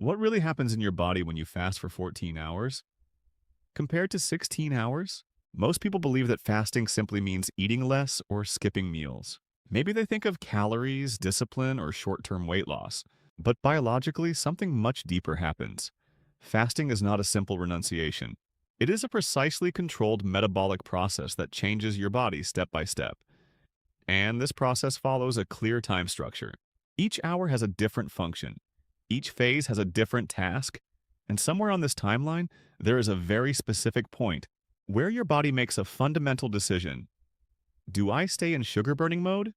What really happens in your body when you fast for 14 hours? Compared to 16 hours? Most people believe that fasting simply means eating less or skipping meals. Maybe they think of calories, discipline, or short-term weight loss. But biologically, something much deeper happens. Fasting is not a simple renunciation. It is a precisely controlled metabolic process that changes your body step by step. And this process follows a clear time structure. Each hour has a different function. Each phase has a different task. And somewhere on this timeline, there is a very specific point where your body makes a fundamental decision. Do I stay in sugar burning mode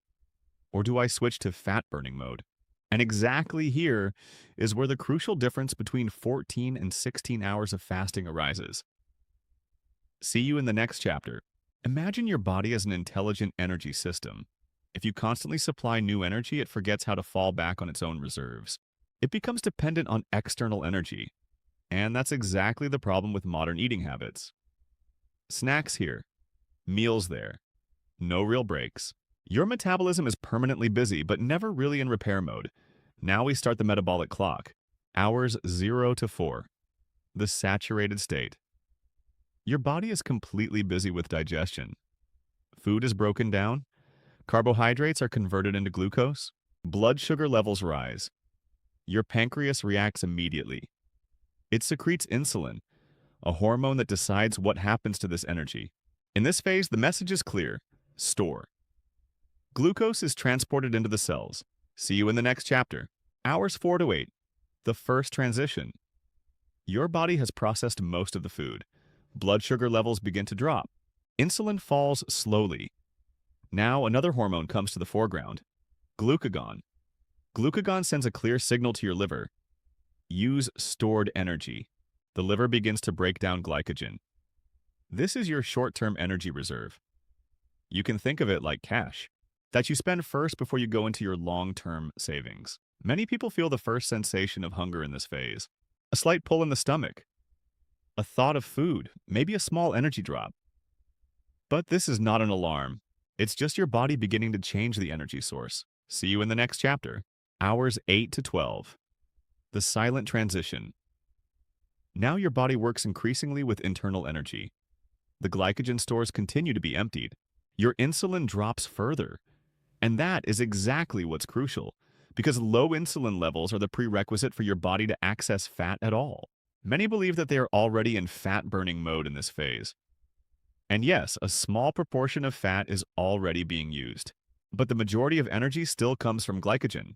or do I switch to fat burning mode? And exactly here is where the crucial difference between 14 and 16 hours of fasting arises. See you in the next chapter. Imagine your body as an intelligent energy system. If you constantly supply new energy, it forgets how to fall back on its own reserves. It becomes dependent on external energy. And that's exactly the problem with modern eating habits. Snacks here, meals there, no real breaks. Your metabolism is permanently busy, but never really in repair mode. Now we start the metabolic clock. Hours 0 to 4. The saturated state. Your body is completely busy with digestion. Food is broken down. Carbohydrates are converted into glucose. Blood sugar levels rise. Your pancreas reacts immediately. It secretes insulin, a hormone that decides what happens to this energy. In this phase, the message is clear. Store. Glucose is transported into the cells. See you in the next chapter. Hours 4 to 8. The first transition. Your body has processed most of the food. Blood sugar levels begin to drop. Insulin falls slowly. Now another hormone comes to the foreground. Glucagon. Glucagon sends a clear signal to your liver. Use stored energy. The liver begins to break down glycogen. This is your short-term energy reserve. You can think of it like cash that you spend first before you go into your long-term savings. Many people feel the first sensation of hunger in this phase. A slight pull in the stomach. A thought of food, maybe a small energy drop. But this is not an alarm. It's just your body beginning to change the energy source. See you in the next chapter. Hours 8 to 12. The silent transition. Now your body works increasingly with internal energy. The glycogen stores continue to be emptied. Your insulin drops further. And that is exactly what's crucial, because low insulin levels are the prerequisite for your body to access fat at all. Many believe that they are already in fat-burning mode in this phase. And yes, a small proportion of fat is already being used, but the majority of energy still comes from glycogen.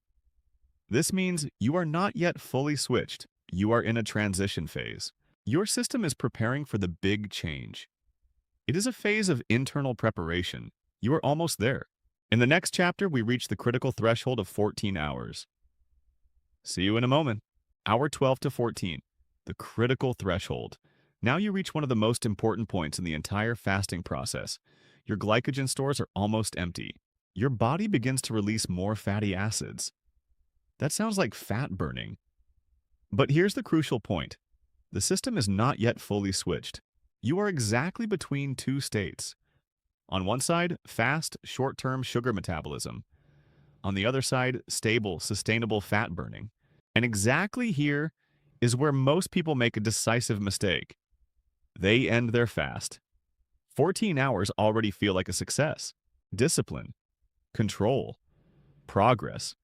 This means you are not yet fully switched. You are in a transition phase. Your system is preparing for the big change. It is a phase of internal preparation. You are almost there. In the next chapter, we reach the critical threshold of 14 hours. See you in a moment. Hour 12 to 14. The critical threshold. Now you reach one of the most important points in the entire fasting process. Your glycogen stores are almost empty. Your body begins to release more fatty acids. That sounds like fat burning. But here's the crucial point. The system is not yet fully switched. You are exactly between two states. On one side, fast, short-term sugar metabolism. On the other side, stable, sustainable fat burning. And exactly here is where most people make a decisive mistake. They end their fast. 14 hours already feel like a success. Discipline, control, progress.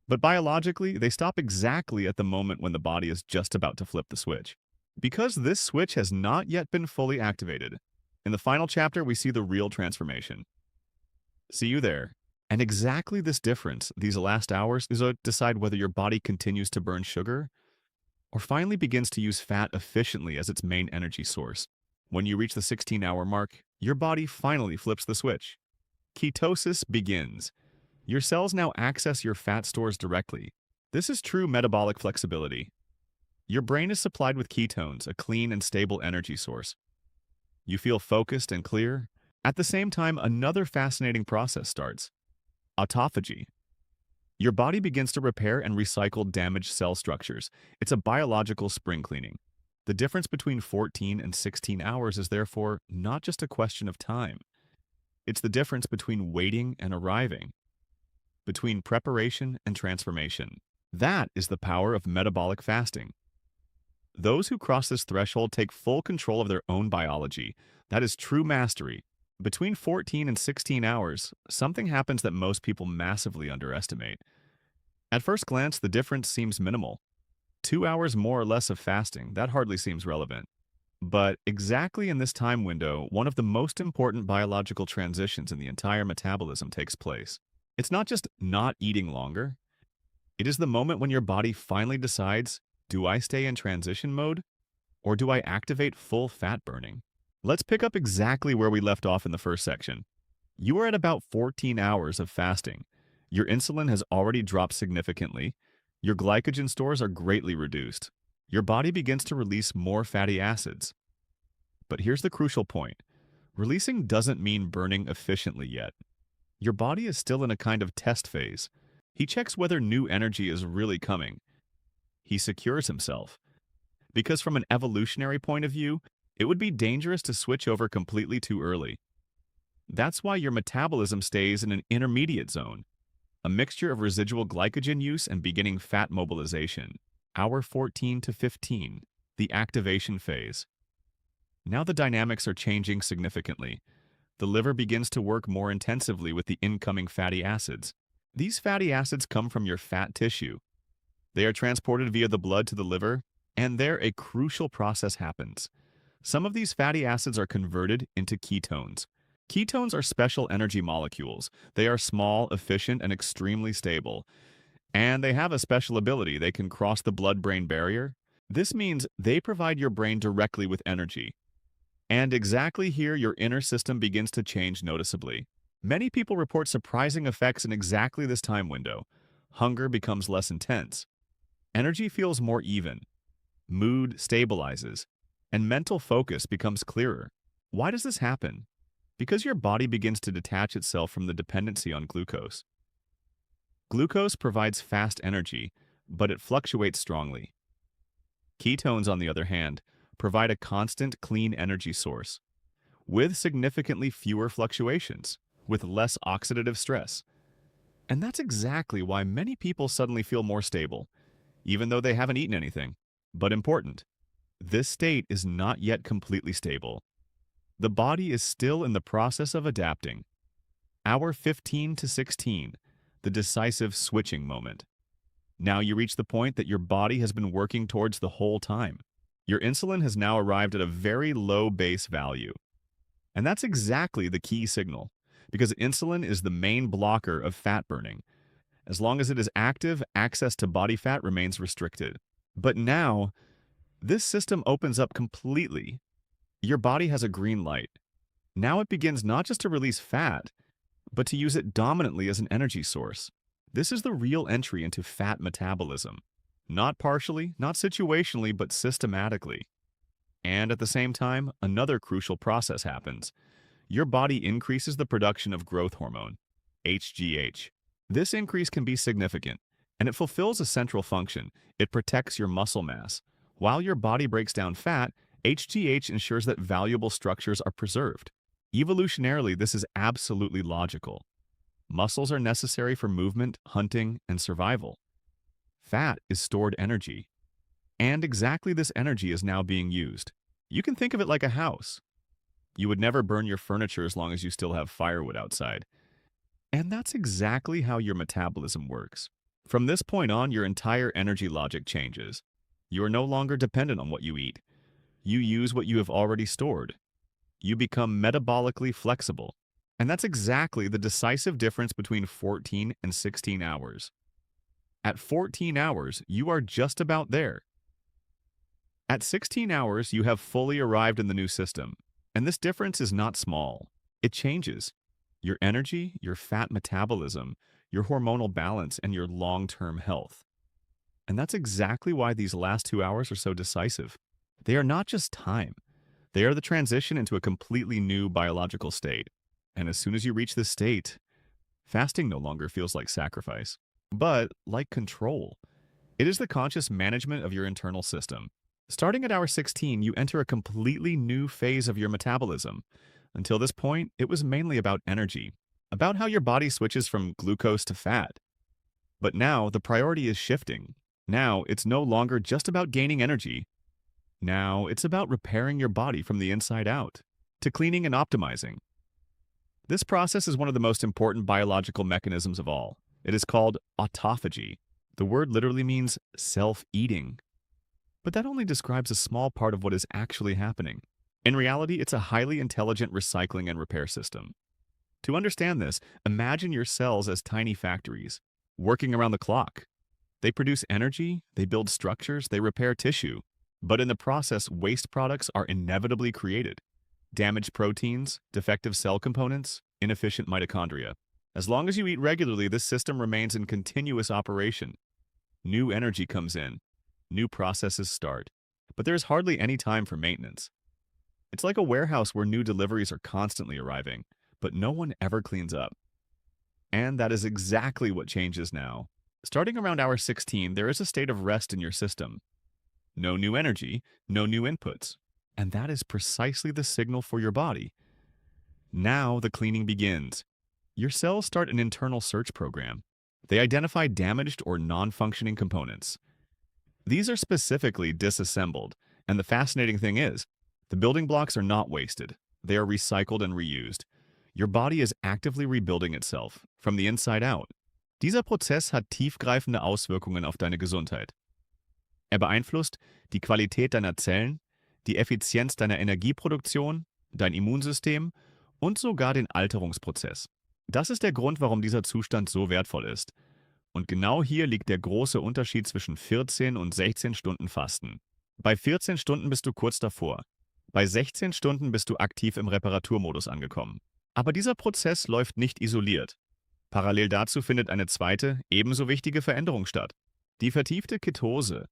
But biologically, they stop exactly at the moment when the body is just about to flip the switch. Because this switch has not yet been fully activated. In the final chapter, we see the real transformation. See you there. And exactly this difference, these last hours, is to decide whether your body continues to burn sugar or finally begins to use fat efficiently as its main energy source. When you reach the 16-hour mark, your body finally flips the switch. Ketosis begins. Your cells now access your fat stores directly. This is true metabolic flexibility. Your brain is supplied with ketones, a clean and stable energy source. You feel focused and clear. At the same time, another fascinating process starts. Autophagy. Your body begins to repair and recycle damaged cell structures. It's a biological spring cleaning. The difference between 14 and 16 hours is therefore not just a question of time. It's the difference between waiting and arriving, between preparation and transformation. That is the power of metabolic fasting. Those who cross this threshold take full control of their own biology. That is true mastery. Between 14 and 16 hours, something happens that most people massively underestimate. At first glance, the difference seems minimal. 2 hours more or less of fasting, that hardly seems relevant. But exactly in this time window, one of the most important biological transitions in the entire metabolism takes place. It's not just not eating longer. It is the moment when your body finally decides, do I stay in transition mode or do I activate full fat burning? Let's pick up exactly where we left off in the first section. You are at about 14 hours of fasting. Your insulin has already dropped significantly. Your glycogen stores are greatly reduced. Your body begins to release more fatty acids. But here's the crucial point. Releasing doesn't mean burning efficiently yet. Your body is still in a kind of test phase. He checks whether new energy is really coming. He secures himself. Because from an evolutionary point of view, it would be dangerous to switch over completely too early. That's why your metabolism stays in an intermediate zone, a mixture of residual glycogen use and beginning fat mobilization. Hour 14 to 15, the activation phase. Now the dynamics are changing significantly. The liver begins to work more intensively with the incoming fatty acids. These fatty acids come from your fat tissue. They are transported via the blood to the liver, and there a crucial process happens. Some of these fatty acids are converted into ketones. Ketones are special energy molecules. They are small, efficient, and extremely stable. And they have a special ability. They can cross the blood-brain barrier. This means they provide your brain directly with energy. And exactly here, your inner system begins to change noticeably. Many people report surprising effects in exactly this time window. Hunger becomes less intense. Energy feels more even. Mood stabilizes. And mental focus becomes clearer. Why does this happen? Because your body begins to detach itself from the dependency on glucose. Glucose provides fast energy, but it fluctuates strongly. Ketones, on the other hand, provide a constant, clean energy source, with significantly fewer fluctuations, with less oxidative stress. And that's exactly why many people suddenly feel more stable, even though they haven't eaten anything. But important, this state is not yet completely stable. The body is still in the process of adapting. Hour 15 to 16, the decisive switching moment. Now you reach the point that your body has been working towards the whole time. Your insulin has now arrived at a very low base value. And that's exactly the key signal, because insulin is the main blocker of fat burning. As long as it is active, access to body fat remains restricted. But now, this system opens up completely. Your body has a green light. Now it begins not just to release fat, but to use it dominantly as an energy source. This is the real entry into fat metabolism. Not partially, not situationally, but systematically. And at the same time, another crucial process happens. Your body increases the production of growth hormone, HGH. This increase can be significant, and it fulfills a central function. It protects your muscle mass. While your body breaks down fat, HGH ensures that valuable structures are preserved. Evolutionarily, this is absolutely logical. Muscles are necessary for movement, hunting, and survival. Fat is stored energy. And exactly this energy is now being used. You can think of it like a house. You would never burn your furniture as long as you still have firewood outside. And that's exactly how your metabolism works. From this point on, your entire energy logic changes. You are no longer dependent on what you eat. You use what you have already stored. You become metabolically flexible. And that's exactly the decisive difference between 14 and 16 hours. At 14 hours, you are just about there. At 16 hours, you have fully arrived in the new system. And this difference is not small. It changes your energy, your fat metabolism, your hormonal balance, and your long-term health. And that's exactly why these last 2 hours are so decisive. They are not just time. They are the transition into a completely new biological state. And as soon as you reach this state, fasting no longer feels like sacrifice, but like control. It is the conscious management of your internal system. Starting at hour 16, you enter a completely new phase of your metabolism. Until this point, it was mainly about energy, about how your body switches from glucose to fat. But now the priority is shifting. Now it's no longer just about gaining energy. Now it's about repairing your body from the inside out, to cleaning and optimizing. This process is one of the most important biological mechanisms of all. It is called autophagy. The word literally means self-eating. But that only describes a small part of what is actually happening. In reality, it's a highly intelligent recycling and repair system. To understand this, imagine your cells as tiny factories, working around the clock. They produce energy, they build structures, they repair tissue. But in the process, waste products are inevitably created. Damaged proteins, defective cell components, inefficient mitochondria. As long as you eat regularly, this system remains in continuous operation. New energy comes in, new processes start, but there is hardly any time for maintenance. It's like a warehouse where new deliveries are constantly arriving, but no one ever cleans up. And that is exactly what changes now. Starting around hour 16, there is a state of rest in your system. No new energy, no new inputs. And that is precisely the signal for your body. Now the cleaning begins. Your cells start an internal search program. They identify damaged or non-functioning components. These are specifically disassembled, and the fascinating thing is, the building blocks are not wasted. They are recycled and reused. Your body is actively rebuilding itself, from the inside out. Dieser Prozess hat tiefgreifende Auswirkungen auf deine Gesundheit. Beeinflusst die Qualität deiner Zellen, die Effizienz deiner Energieproduktion, dein Immunsystem und sogar den Alterungsprozess. Das ist der Grund, warum dieser Zustand so wertvoll ist. Und genau hier liegt der große Unterschied zwischen 14 und 16 Stunden Fasten. Bei 14 Stunden bist du kurz davor. Bei 16 Stunden bist du aktiv im Reparaturmodus angekommen. Aber dieser Prozess läuft nicht isoliert. Parallel dazu findet eine zweite, ebenso wichtige Veränderung statt. Die vertiefte Ketose.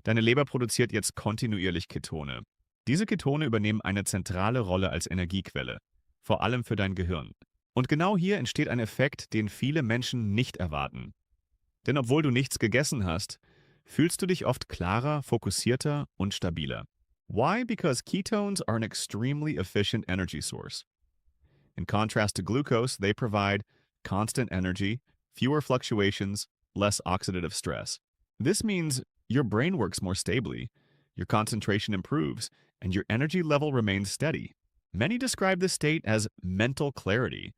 Deine Leber produziert jetzt kontinuierlich Ketone. Diese Ketone übernehmen eine zentrale Rolle als Energiequelle, vor allem für dein Gehirn. Und genau hier entsteht ein Effekt, den viele Menschen nicht erwarten. Denn obwohl du nichts gegessen hast, fühlst du dich oft klarer, fokussierter und stabiler. Why? Because ketones are an extremely efficient energy source. In contrast to glucose, they provide constant energy, fewer fluctuations, less oxidative stress. This means your brain works more stably, your concentration improves, and your energy level remains steady. Many describe this state as mental clarity.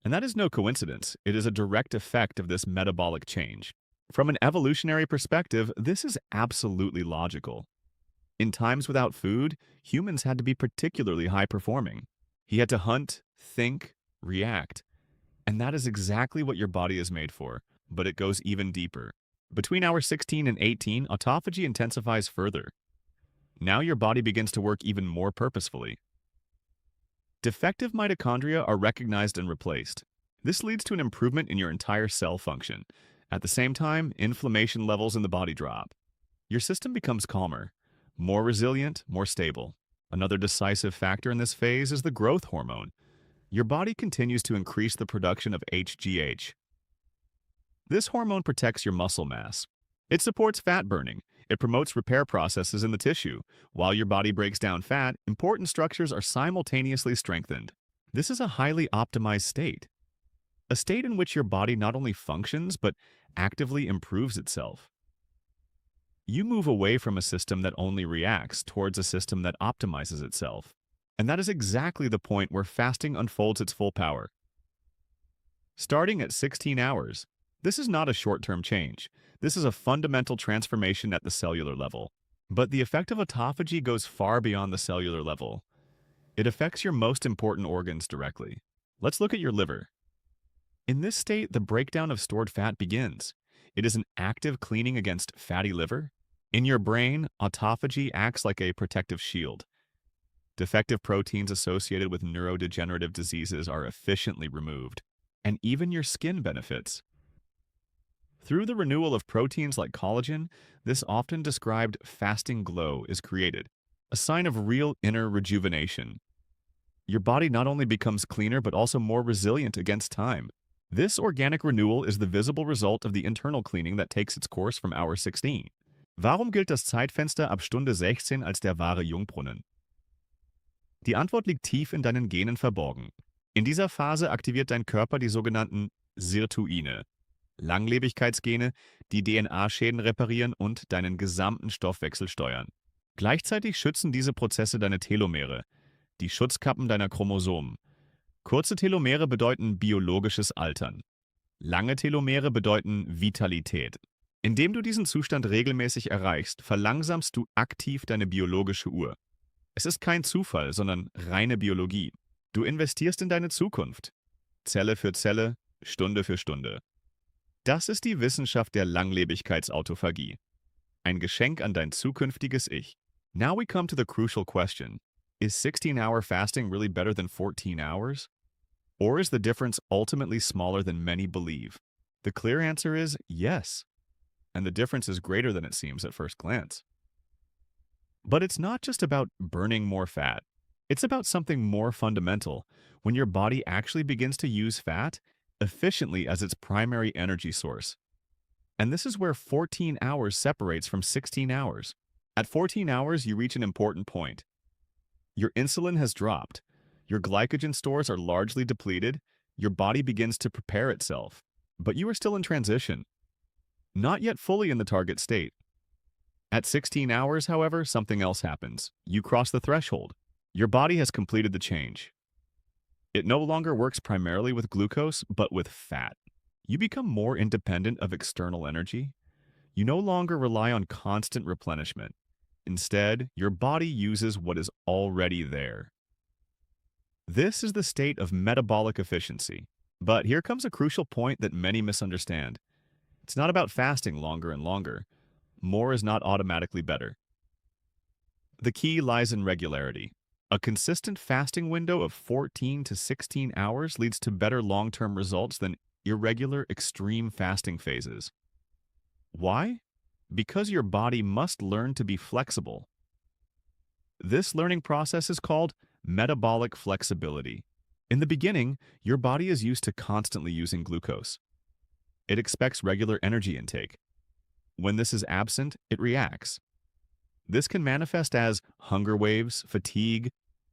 And that is no coincidence. It is a direct effect of this metabolic change. From an evolutionary perspective, this is absolutely logical. In times without food, humans had to be particularly high-performing. He had to hunt, think, react. And that is exactly what your body is made for, but it goes even deeper. Between hours 16 and 18, autophagy intensifies further. Now your body begins to work even more purposefully. Defective mitochondria are recognized and replaced. This leads to an improvement in your entire cell function. At the same time, inflammation levels in the body drop. Your system becomes calmer, more resilient, more stable. Another decisive factor in this phase is the growth hormone. Your body continues to increase the production of HGH. This hormone protects your muscle mass. It supports fat burning. It promotes repair processes in the tissue. While your body breaks down fat, important structures are simultaneously strengthened. This is a highly optimized state. A state in which your body not only functions, but actively improves itself. You move away from a system that only reacts towards a system that optimizes itself. And that is exactly the point where fasting unfolds its full power. Starting at 16 hours, this is not a short-term change. This is a fundamental transformation at the cellular level. But the effect of autophagy goes far beyond the cellular level. It affects your most important organs directly. Let's look at your liver. In this state, the breakdown of stored fat begins. It is an active cleaning against fatty liver. In your brain, autophagy acts like a protective shield. Defective proteins associated with neurodegenerative diseases are efficiently removed. And even your skin benefits. Through the renewal of proteins like collagen, this often described fasting glow is created, a sign of real inner rejuvenation. Your body not only becomes cleaner but also more resilient against time. This organic renewal is the visible result of the internal cleaning that takes its course from hour 16. Warum gilt das Zeitfenster ab Stunde 16 als der wahre Jungbrunnen? Die Antwort liegt tief in deinen Genen verborgen. In dieser Phase aktiviert dein Körper die sogenannten Sirtuine. Langlebigkeitsgene, die DNA-Schäden reparieren und deinen gesamten Stoffwechsel steuern. Gleichzeitig schützen diese Prozesse deine Telomere, die Schutzkappen deiner Chromosomen. Kurze Telomere bedeuten biologisches Altern. Lange Telomere bedeuten Vitalität. Indem du diesen Zustand regelmäßig erreichst, verlangsamst du aktiv deine biologische Uhr. Es ist kein Zufall, sondern reine Biologie. Du investierst in deine Zukunft. Zelle für Zelle, Stunde für Stunde. Das ist die Wissenschaft der Langlebigkeitsautophagie. Ein Geschenk an dein zukünftiges Ich. Now we come to the crucial question. Is 16-hour fasting really better than 14 hours? Or is the difference ultimately smaller than many believe? The clear answer is yes. And the difference is greater than it seems at first glance. But it's not just about burning more fat. It's about something more fundamental. When your body actually begins to use fat efficiently as its primary energy source. And this is where 14 hours separates from 16 hours. At 14 hours, you reach an important point. Your insulin has dropped. Your glycogen stores are largely depleted. Your body begins to prepare itself. But you are still in transition. Not yet fully in the target state. At 16 hours, however, something else happens. You cross the threshold. Your body has completed the change. It no longer works primarily with glucose, but with fat. You become more independent of external energy. You no longer rely on constant replenishment. Instead, your body uses what is already there. This is the state of metabolic efficiency. But here comes a crucial point that many misunderstand. It's not about fasting longer and longer. More is not automatically better. The key lies in regularity. A consistent fasting window of 14 to 16 hours leads to better long-term results than irregular extreme fasting phases. Why? Because your body must learn to be flexible. This learning process is called metabolic flexibility. In the beginning, your body is used to constantly using glucose. It expects regular energy intake. When this is absent, it reacts. This can manifest as hunger waves, fatigue,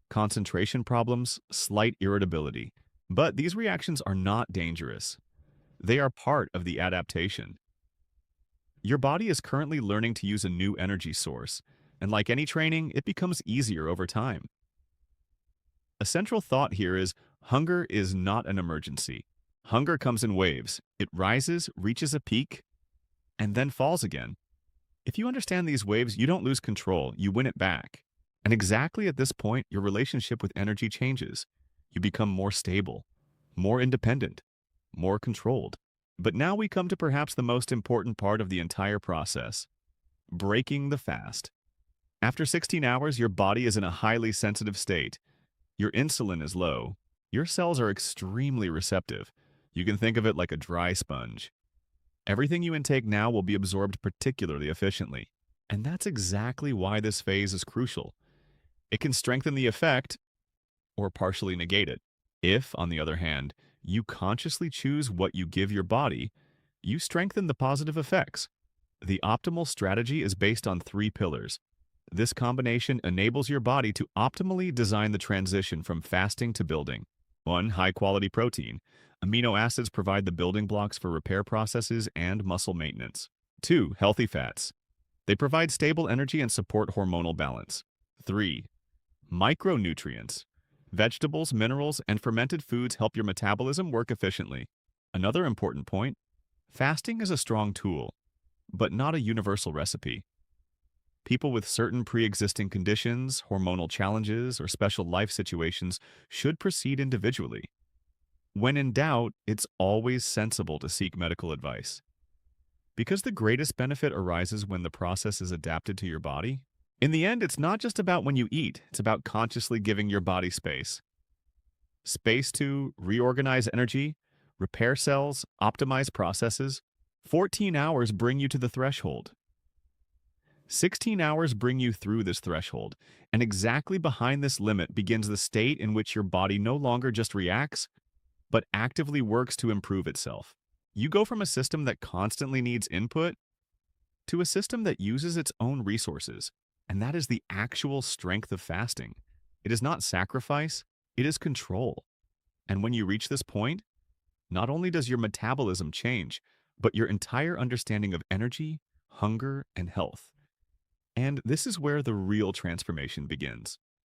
concentration problems, slight irritability. But these reactions are not dangerous. They are part of the adaptation. Your body is currently learning to use a new energy source, and like any training, it becomes easier over time. A central thought here is hunger is not an emergency. Hunger comes in waves. It rises, reaches a peak, and then falls again. If you understand these waves, you don't lose control, you win it back. And exactly at this point, your relationship with energy changes. You become more stable, more independent, more controlled. But now we come to perhaps the most important part of the entire process, breaking the fast. After 16 hours, your body is in a highly sensitive state. Your insulin is low. Your cells are extremely receptive. You can think of it like a dry sponge. Everything you intake now will be absorbed particularly efficiently. And that's exactly why this phase is crucial. It can strengthen the effect or partially negate it. If, on the other hand, you consciously choose what you give your body, you strengthen the positive effects. The optimal strategy is based on 3 pillars. This combination enables your body to optimally design the transition from fasting to building. 1. High-quality protein. Amino acids provide the building blocks for repair processes and muscle maintenance. 2. Healthy fats. They provide stable energy and support hormonal balance. 3. Micronutrients. Vegetables, minerals, and fermented foods help your metabolism work efficiently. Another important point, fasting is a strong tool, but not a universal recipe. People with certain pre-existing conditions, hormonal challenges, or special life situations should proceed individually. When in doubt, it's always sensible to seek medical advice. Because the greatest benefit arises when the process is adapted to your body. In the end, it's not just about when you eat, it's about consciously giving your body space. Space to reorganize energy, repair cells, optimize processes. 14 hours bring you to the threshold. 16 hours bring you through this threshold, and exactly behind this limit begins the state in which your body no longer just reacts, but actively works to improve itself. You go from a system that constantly needs input to a system that uses its own resources. And that is the actual strength of fasting. It is not sacrifice, it is control. And when you reach this point, not only does your metabolism change, but your entire understanding of energy, hunger, and health. And this is where the real transformation begins.